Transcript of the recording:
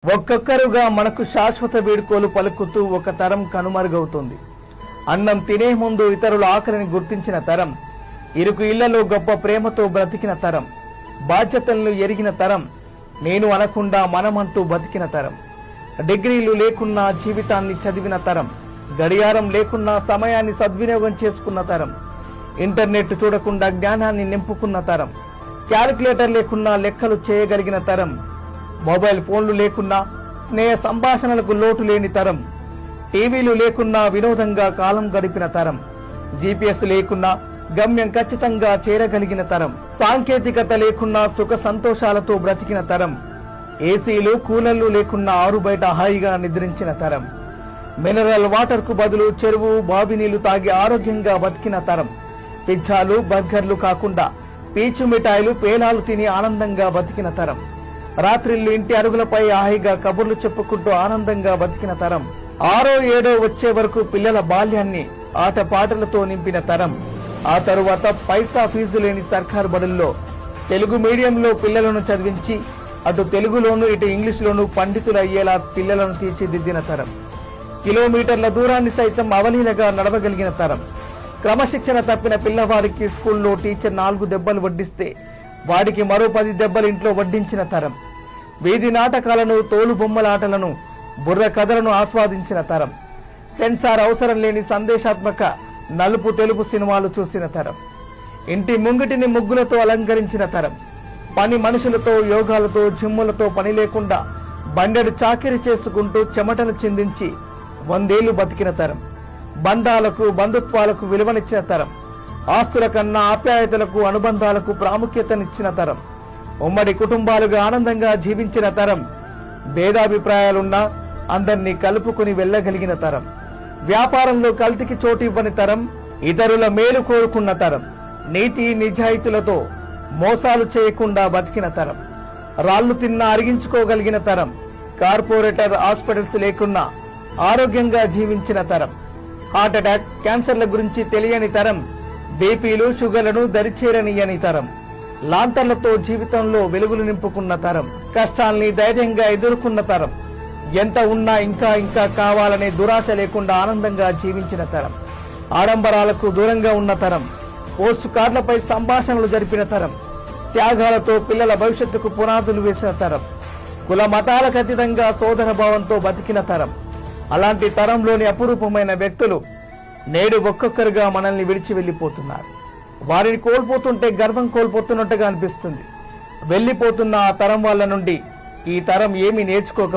ఒక్కొక్కరుగా మనకు శాశ్వత వేడుకోలు పలుకుతూ ఒక తరం కనుమరుగవుతుంది. అన్నం తినే ముందు ఇతరుల ఆకలిని గుర్తించిన తరం, ఇరుకు ఇళ్లలో గొప్ప ప్రేమతో బ్రతికిన తరం, బాధ్యతలను ఎరిగిన తరం, నేను అనకుండా మనమంటూ బతికిన తరం, డిగ్రీలు లేకున్నా జీవితాన్ని చదివిన తరం, గడియారం లేకున్నా సమయాన్ని సద్వినియోగం చేసుకున్న తరం, ఇంటర్నెట్ చూడకుండా జ్ఞానాన్ని నింపుకున్న తరం, క్యాలిక్యులేటర్ లేకున్నా లెక్కలు చేయగలిగిన తరం, మొబైల్ ఫోన్లు లేకున్నా స్నేహ సంభాషణలకు లోటు లేని తరం, టీవీలు లేకున్నా వినోదంగా కాలం గడిపిన తరం, జీపీఎస్ లేకున్నా గమ్యం ఖచ్చితంగా చేరగలిగిన తరం, సాంకేతికత లేకున్నా సుఖ సంతోషాలతో బ్రతికిన తరం, ఏసీలు కూలర్లు లేకున్నా ఆరు బయట హాయిగా నిద్రించిన తరం, మినరల్ వాటర్ కు బదులు చెరువు బావి నీళ్లు తాగి ఆరోగ్యంగా బతికిన తరం, పిజ్జాలు బర్గర్లు కాకుండా పీచు మిఠాయిలు పేలాలు తిని ఆనందంగా బతికిన తరం, రాత్రిళ్ళు ఇంటి అరుగులపై హాయిగా కబుర్లు చెప్పుకుంటూ ఆనందంగా బతికిన తరం, 6ో 7ో వచ్చే వరకు పిల్లల బాల్యాన్ని ఆటపాటలతో నింపిన తరం, ఆ తరువాత పైసా ఫీజు లేని సర్కారు బడుల్లో తెలుగు మీడియంలో పిల్లలను చదివించి అటు తెలుగులోను ఇటు ఇంగ్లీష్లోను పండితులు అయ్యేలా పిల్లలను తీర్చిదిద్దిన తరం, కిలోమీటర్ల దూరాన్ని సైతం అవలీలగా నడవగలిగిన తరం, క్రమశిక్షణ తప్పిన పిల్లవాడికి స్కూల్లో టీచర్ 4 దెబ్బలు వడ్డిస్తే వాడికి మరో 10 దెబ్బలు ఇంట్లో వడ్డించిన తరం, వీధి నాటకాలను తోలు బొమ్మలాటలను బుర్ర కథలను ఆస్వాదించిన తరం, సెన్సార్ అవసరం లేని సందేశాత్మక నలుపు తెలుపు సినిమాలు చూసిన తరం, ఇంటి ముంగిటిని ముగ్గులతో అలంకరించిన తరం, పని మనుషులతో యోగాలతో జిమ్ములతో పని లేకుండా బండెడు చాకిరి చేసుకుంటూ చెమటలు చిందించి 100 ఏళ్లు బతికిన తరం, బంధాలకు బంధుత్వాలకు విలువనిచ్చిన తరం, ఆస్తుల కన్నా ఆప్యాయతలకు అనుబంధాలకు ప్రాముఖ్యతనిచ్చిన తరం, ఉమ్మడి కుటుంబాలుగా ఆనందంగా జీవించిన తరం, భేదాభిప్రాయాలున్నా అందరినీ కలుపుకుని వెళ్ళగలిగిన తరం, వ్యాపారంలో కల్తీకి చోటు ఇవ్వని తరం, ఇతరుల మేలు కోరుకున్న తరం, నీతి నిజాయితీలతో మోసాలు చేయకుండా బతికిన తరం, రాళ్లు తిన్నా అరిగించుకోగలిగిన తరం, కార్పొరేటర్ హాస్పిటల్స్ లేకున్నా ఆరోగ్యంగా జీవించిన తరం, హార్ట్ అటాక్ క్యాన్సర్ల గురించి తెలియని తరం, బీపీలు షుగర్లను దరిచేరనియని తరం, లాంతర్లతో జీవితంలో వెలుగులు నింపుకున్న తరం, కష్టాల్ని ధైర్యంగా ఎదుర్కొన్న తరం, ఎంత ఉన్నా ఇంకా ఇంకా కావాలనే దురాశ లేకుండా ఆనందంగా జీవించిన తరం, ఆడంబరాలకు దూరంగా ఉన్న తరం, పోస్ట్ కార్డులపై సంభాషణలు జరిపిన తరం, త్యాగాలతో పిల్లల భవిష్యత్తుకు పునాదులు వేసిన తరం, కుల మతాలకు అతీతంగా సోదర భావంతో బతికిన తరం. అలాంటి తరంలోని అపురూపమైన వ్యక్తులు నేడు ఒక్కొక్కరుగా మనల్ని విడిచి వెళ్లిపోతున్నారు. వారిని కోల్పోతుంటే గర్వం కోల్పోతున్నట్టుగా అనిపిస్తుంది. వెళ్లిపోతున్న ఆ తరం వాళ్ళ నుండి ఈ తరం ఏమీ నేర్చుకోక